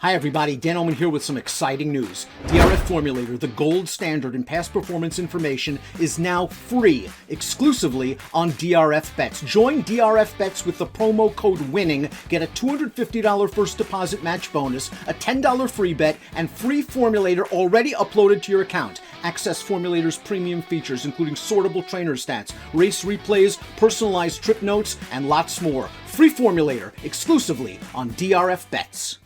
Hi everybody, Dan Oman here with some exciting news. DRF Formulator, the gold standard in past performance information, is now free, exclusively on DRF Bets. Join DRF Bets with the promo code WINNING, get a $250 first deposit match bonus, a $10 free bet, and free Formulator already uploaded to your account. Access Formulator's premium features, including sortable trainer stats, race replays, personalized trip notes, and lots more. Free Formulator, exclusively on DRF Bets.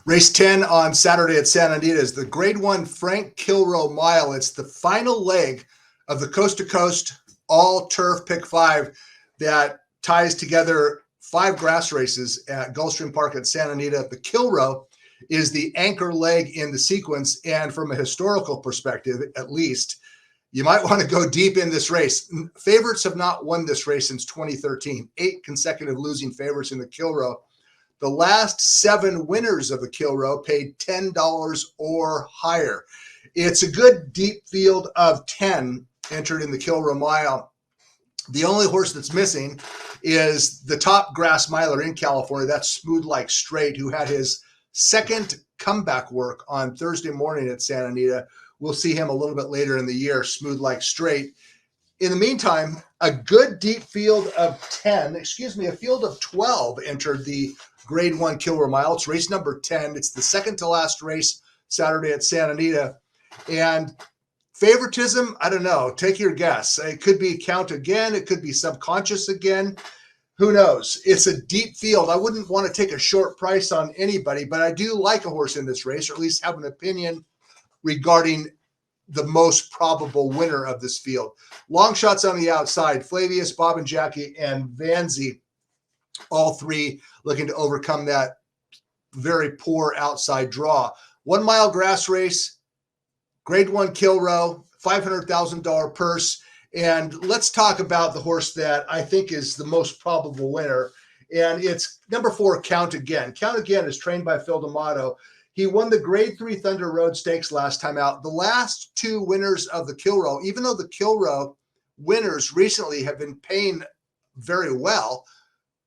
Race 10 on Saturday at Santa Anita is the Grade 1 Frank Kilroe Mile. It's the final leg of the coast-to-coast all-turf Pick 5 that ties together 5 grass races at Gulfstream Park at Santa Anita. The Kilroe is the anchor leg in the sequence, and from a historical perspective, at least, you might want to go deep in this race. Favorites have not won this race since 2013. 8 consecutive losing favorites in the Kilroe. The last 7 winners of the Kilroe paid $10 or higher. It's a good deep field of 10 entered in the Kilroe Mile. The only horse that's missing is the top grass miler in California. That's Smooth Like Straight, who had his second comeback work on Thursday morning at Santa Anita. We'll see him a little bit later in the year, Smooth Like Straight. In the meantime, a good deep field of a field of 12 entered the Grade 1 Kilroe Mile. It's race number 10. It's the second to last race Saturday at Santa Anita. And favoritism, I don't know. Take your guess. It could be count again. It could be subconscious again. Who knows? It's a deep field. I wouldn't want to take a short price on anybody, but I do like a horse in this race, or at least have an opinion regarding the most probable winner of this field. Long shots on the outside: Flavius, Bob and Jackie, and Vanzi. All 3 looking to overcome that very poor outside draw. 1 mile grass race, Grade 1 Kilroe, $500,000 purse. And let's talk about the horse that I think is the most probable winner. And it's number 4, Count Again. Count Again is trained by Phil D'Amato. He won the Grade 3 Thunder Road Stakes last time out. The last 2 winners of the Kilroe, even though the Kilroe winners recently have been paying very well,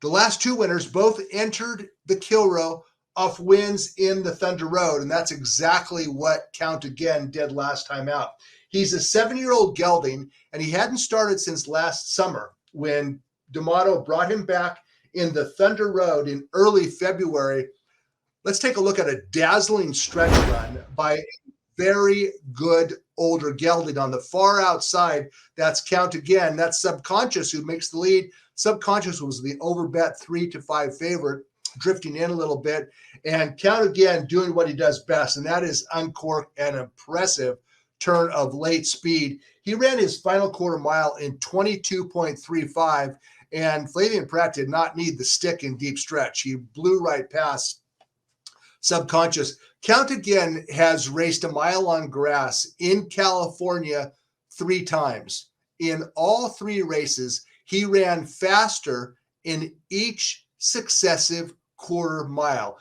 the last 2 winners both entered the Kilroe off wins in the Thunder Road, and that's exactly what Count Again did last time out. He's a 7-year-old gelding, and he hadn't started since last summer when D'Amato brought him back in the Thunder Road in early February. Let's take a look at a dazzling stretch run by a very good older gelding. On the far outside, that's Count Again. That's Subconscious, who makes the lead. Subconscious was the overbet 3-5 favorite, drifting in a little bit, and Count Again doing what he does best, and that is uncork an impressive turn of late speed. He ran his final quarter mile in 22.35, and Flavian Pratt did not need the stick in deep stretch. He blew right past Subconscious. Count Again has raced a mile on grass in California 3 times. In all 3 races, he ran faster in each successive quarter mile.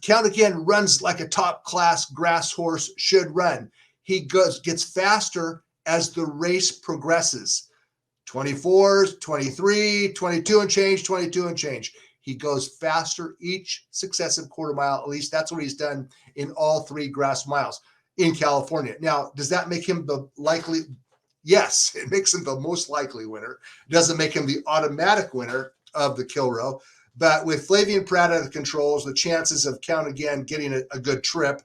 Count Again runs like a top-class grass horse should run. He gets faster as the race progresses. 24, 23, 22 and change, 22 and change. He goes faster each successive quarter mile. At least that's what he's done in all 3 grass miles in California. Now, does that make him the likely? Yes, it makes him the most likely winner. It doesn't make him the automatic winner of the Kilroe. But with Flavian Pratt out of the controls, the chances of Count Again getting a good trip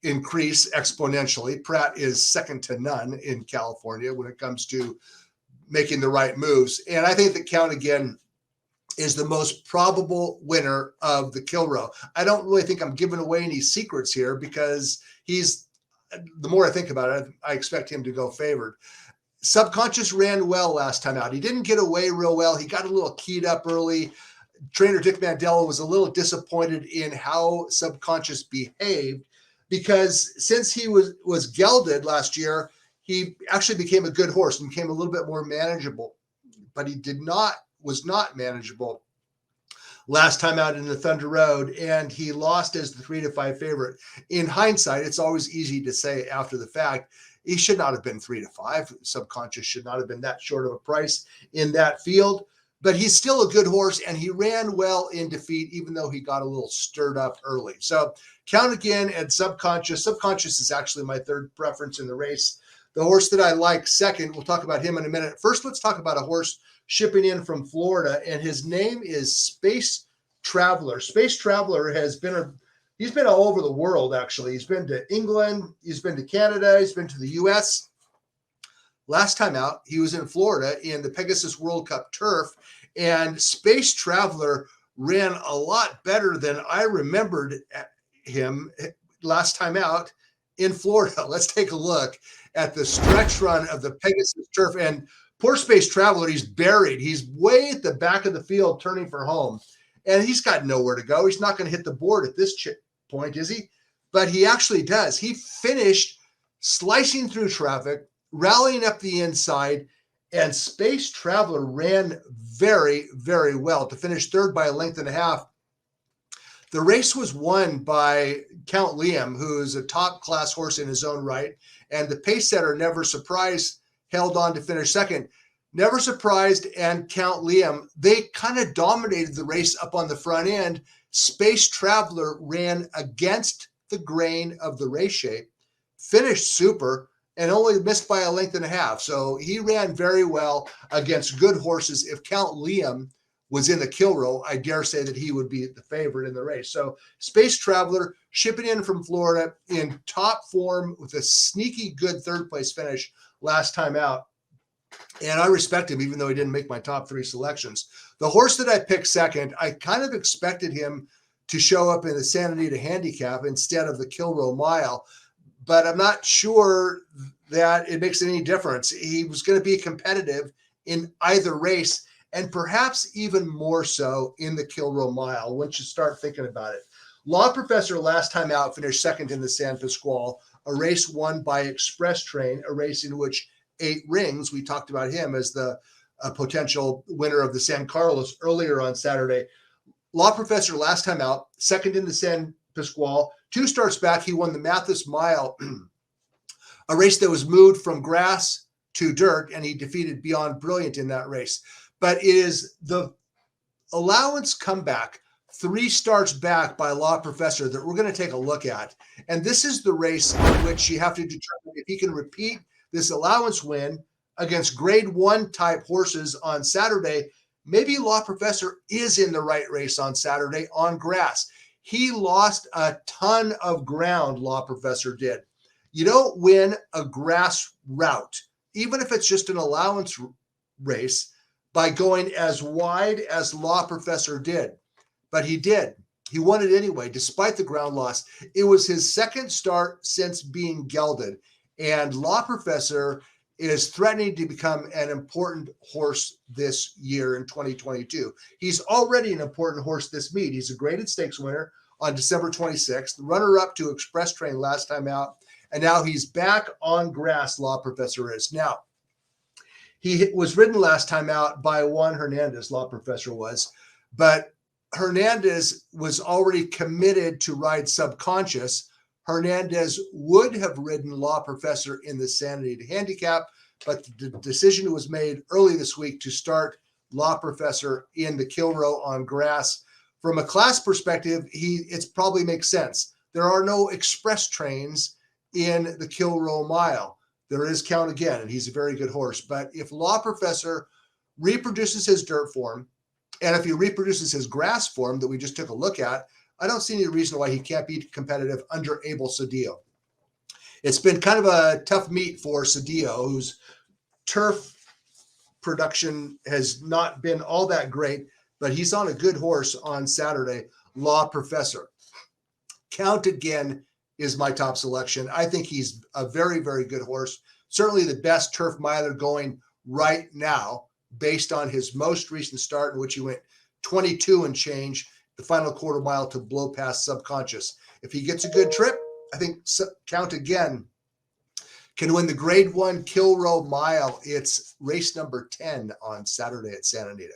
increase exponentially. Pratt is second to none in California when it comes to making the right moves. And I think that Count Again is the most probable winner of the Kilroe. I don't really think I'm giving away any secrets here, because the more I think about it, I expect him to go favored. Subconscious ran well last time out. He didn't get away real well. He got a little keyed up early. Trainer Dick Mandela was a little disappointed in how Subconscious behaved, because since he was gelded last year, he actually became a good horse and became a little bit more manageable. But he was not manageable last time out in the Thunder Road, and he lost as the 3-5 favorite. In hindsight, it's always easy to say after the fact, he should not have been 3-5. Subconscious should not have been that short of a price in that field. but he's still a good horse, and he ran well in defeat, even though he got a little stirred up early. So Count Again and Subconscious. Subconscious is actually my third preference in the race. The horse that I like second, we'll talk about him in a minute. First, let's talk about a horse shipping in from Florida, and his name is Space Traveler. Space Traveler he's been all over the world, actually. He's been to England, he's been to Canada, he's been to the U.S. Last time out, he was in Florida in the Pegasus World Cup Turf, and Space Traveler ran a lot better than I remembered him last time out in Florida. Let's take a look at the stretch run of the Pegasus Turf. And poor Space Traveler, he's buried. He's way at the back of the field turning for home, and he's got nowhere to go. He's not going to hit the board at this point, is he? But he actually does. He finished slicing through traffic, rallying up the inside, and Space Traveler ran very, very well to finish third by a length and a half. The race was won by Count Liam, who is a top-class horse in his own right, and the pace setter, Never Surprised, held on to finish second. Never Surprised and Count Liam, they kind of dominated the race up on the front end. Space Traveler ran against the grain of the race shape, finished super, and only missed by a length and a half. So he ran very well against good horses. If Count Liam was in the Kilroe, I dare say that he would be the favorite in the race. So Space Traveler shipping in from Florida in top form with a sneaky good third place finish last time out. And I respect him, even though he didn't make my top three selections. The horse that I picked second, I kind of expected him to show up in the Santa Anita Handicap instead of the Kilroe Mile, but I'm not sure that it makes any difference. He was going to be competitive in either race, and perhaps even more so in the Kilroe Mile once you start thinking about it. Law Professor last time out finished second in the San Pasquale, a race won by Express Train, a race in which 8 Rings, we talked about him as the potential winner of the San Carlos earlier on Saturday. Law Professor last time out, second in the San Pasquale. 2 starts back, he won the Mathis Mile, a race that was moved from grass to dirt, and he defeated Beyond Brilliant in that race. But it is the allowance comeback, 3 starts back by Law Professor, that we're going to take a look at. And this is the race in which you have to determine if he can repeat this allowance win against grade 1 type horses on Saturday. Maybe Law Professor is in the right race on Saturday on grass. He lost a ton of ground, Law Professor did. You don't win a grass route, even if it's just an allowance race, by going as wide as Law Professor did. But he did. He won it anyway, despite the ground loss. It was his second start since being gelded, and Law Professor is threatening to become an important horse this year in 2022. He's already an important horse this meet. He's a graded stakes winner on December 26th, runner-up to Express Train last time out, and now he's back on grass, Law Professor is. Now, he was ridden last time out by Juan Hernandez, Law Professor was, but Hernandez was already committed to ride Subconscious. Hernandez would have ridden Law Professor in the Santa Anita Handicap, but the decision was made early this week to start Law Professor in the Kilroe on grass. From a class perspective, it probably makes sense. There are no express trains in the Kilroe Mile. There is Count Again, and he's a very good horse. But if Law Professor reproduces his dirt form, and if he reproduces his grass form that we just took a look at, I don't see any reason why he can't be competitive under Abel Cedillo. It's been kind of a tough meet for Cedillo, whose turf production has not been all that great, but he's on a good horse on Saturday, Law Professor. Count Again is my top selection. I think he's a very, very good horse. Certainly the best turf miler going right now, based on his most recent start in which he went 22 and change the final quarter mile to blow past Subconscious. If he gets a good trip, I think Count Again can win the grade 1 Kilroe Mile. It's race number 10 on Saturday at Santa Anita.